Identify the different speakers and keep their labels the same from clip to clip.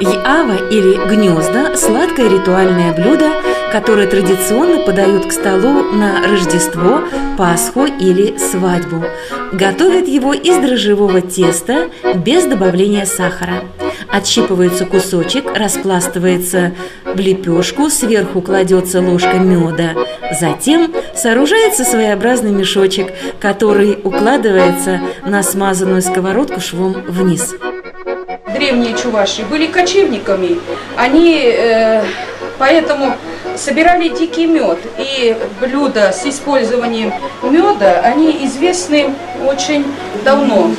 Speaker 1: Яава или гнезда – сладкое ритуальное блюдо, которое традиционно подают к столу на Рождество, Пасху или свадьбу. Готовят его из дрожжевого теста без добавления сахара. Отщипывается кусочек, распластывается в лепешку, сверху кладется ложка меда. Затем сооружается своеобразный мешочек, который укладывается на смазанную сковородку швом вниз.
Speaker 2: Древние чуваши были кочевниками, они поэтому собирали дикий мед, и блюда с использованием меда, они известны очень давно.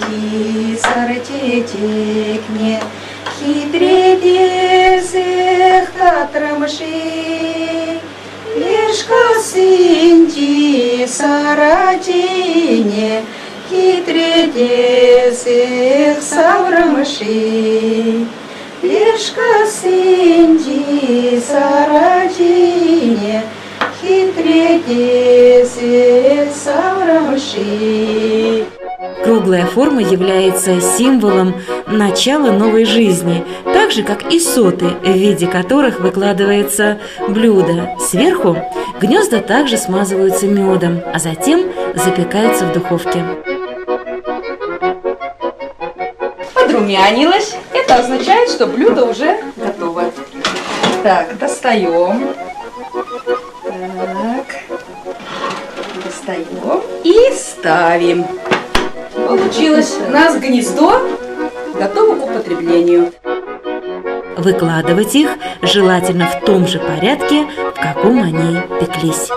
Speaker 3: Хитредесых саврамыши, лишка синди сарадине, хитредесых саврамыши.
Speaker 1: Круглая форма является символом начала новой жизни, так же, как и соты, в виде которых выкладывается блюдо. Сверху гнезда также смазываются медом, а затем запекаются в духовке.
Speaker 2: Подрумянилось. Это означает, что блюдо уже готово. Так, достаем. Так, достаем и ставим. Получилось у нас гнездо, готово к употреблению.
Speaker 1: Выкладывать их желательно в том же порядке, в каком они пеклись.